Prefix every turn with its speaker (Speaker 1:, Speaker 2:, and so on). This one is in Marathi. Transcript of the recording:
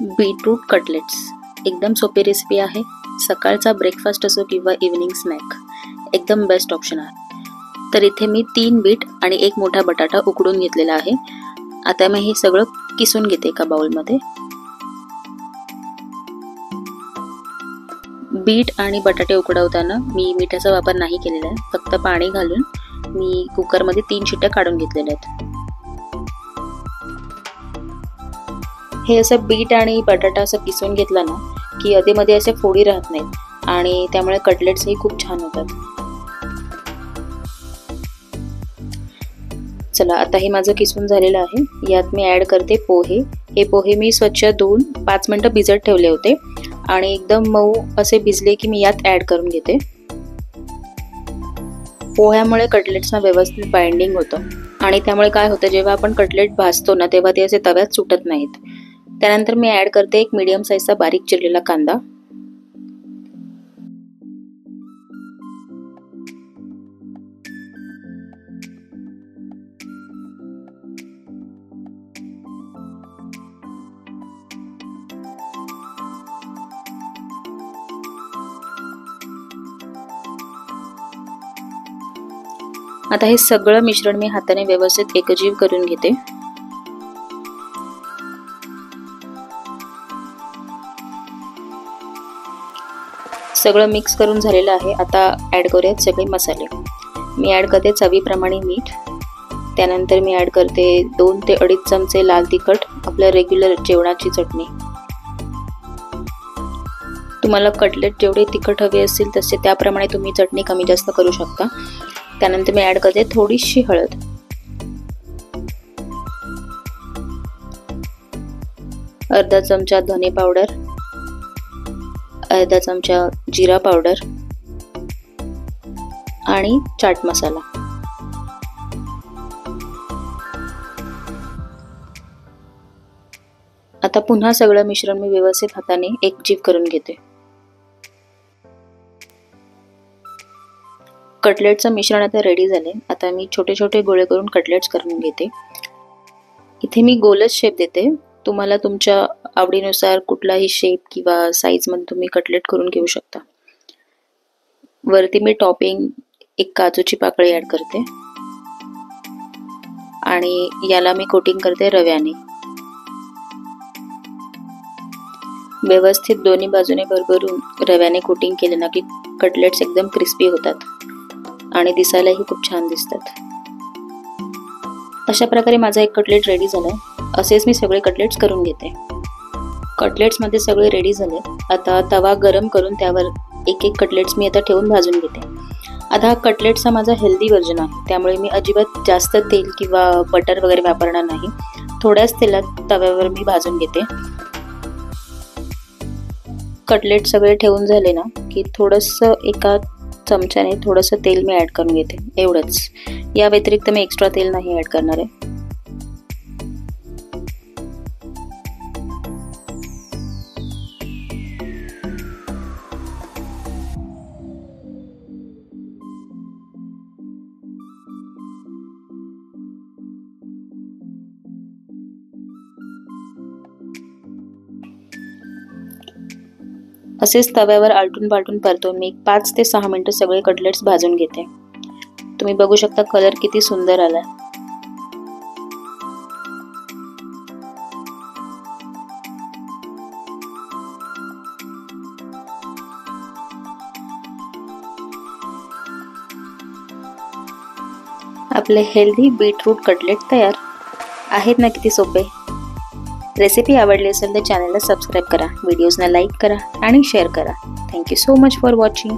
Speaker 1: बीटरूट कटलेट्स एकदम सोपी रेसिपी आहे। सकाळचा ब्रेकफास्ट असो किंवा इव्हनिंग स्नॅक एकदम बेस्ट ऑप्शन आहे। तर इथे मी 3 बीट आणि 1 मोठा बटाटा उकडून घेतलेला आहे। आता मी हे सगळं किसून घेते एका बाउलमध्ये। बीट आणि बटाटे उकडवताना मी मिठाचा वापर नाही केलेला आहे, फक्त पाणी घालून मी कुकरमध्ये 3 शिट्ट्या काढून घेतलेल्या आहेत। हे असं बीट आणि बटाटा असं किसून घेतला ना की अधेमध्ये असे फोडी राहत नाहीत आणि त्यामुळे कटलेट्स ही खूप छान होतात। चला आता हे माझं किसून झालेलं आहे। यात मी ऍड करते पोहे। हे पोहे मी स्वच्छ धुवून 5 मिनिटं भिजत ठेवले होते आणि एकदम मऊ असे भिजले की मी यात ऍड करून घेते। पोह्यामुळे कटलेट्सना व्यवस्थित बाइंडिंग होतं आणि त्यामुळे काय होतं, जेव्हा आपण कटलेट भाजतो ना तेव्हा ते असे तव्यात सुटत नाहीत। त्यानंतर मी ऍड करते एक मीडियम साईजचा बारीक चिरलेला कांदा। आता हे सगळं मिश्रण मी हाताने व्यवस्थित एकजीव करून घेते। सगळं मिक्स करून झालेलं आहे। आता ऍड करूयात सगळे मसाले। मी ऍड करते चवीप्रमाणे मीठ, त्यानंतर मी ऍड करते 2 ते 2.5 चमचे लाल तिखट, आपल्या रेग्युलर जेवणाची चटणी। तुम्हाला कटलेट जेवढे तिखट हवे असतील तसे त्याप्रमाणे तुम्ही चटणी कमी जास्त करू शकता। त्यानंतर मी ऍड करते थोडीशी हळद, अर्धा चमचा धने पावडर, अर्धा चमचा जिरा पावडर आणि चाट मसाला। आता पुन्हा सगळं मिश्रण मी व्यवस्थित हाताने एकजीव करून घेते। कटलेटचं मिश्रण आता रेडी झाले। आता मी छोटे छोटे गोळे करून कटलेट्स करून घेते। इथे मी गोलच शेप देते, तुम्हाला तुमच्या आवडीनुसार कुठलाही शेप किंवा साईज मध्ये तुम्ही कटलेट करून घेऊ शकता। वरती मी टॉपिंग एक काजूची पाकळी ऍड करते आणि याला मी कोटिंग करते रव्याने। व्यवस्थित दोन्ही बाजूने भरभरून रव्याने कोटिंग केले ना की कटलेट्स एकदम क्रिस्पी होतात आणि दिसायलाही खूप छान दिसतात। अशा प्रकारे माझा एक कटलेट रेडी झालाय। असेच मी सगळे कटलेट्स करून घेते। कटलेट्स मध्ये सगळे रेडी झाले। आता तवा गरम करून त्यावर एक एक कटलेट्स मी आता ठेवून भाजून घेते। आता हा कटलेट्सचा माझा हेल्दी व्हर्जन आहे, त्यामुळे मी अजिबात जास्त तेल किंवा बटर वगैरे वापरणार नाही। थोड्याच तेलात तव्यावर मी भाजून घेते। कटलेट सगळे ठेवून झाले ना की थोडंसं एका चमच्याने थोडंसं तेल मी ऍड करून घेते, एवढंच। या व्यतिरिक्त मी एक्स्ट्रा तेल नाही ऍड करणार आहे। असेच तव्यावर आलटून पालटून परतून मी 5 ते 6 मिनिटं सगळे कटलेट्स भाजून घेते। तुम्ही बघू शकता कलर किती सुंदर आलाय। आपले हेल्दी बीटरूट कटलेट तयार आहेत ना, किती सोपे। रेसिपी आवडली असेल तर चॅनलला सबस्क्राईब करा, व्हिडिओजना लाईक करा आणि शेअर करा। Thank you so much for watching.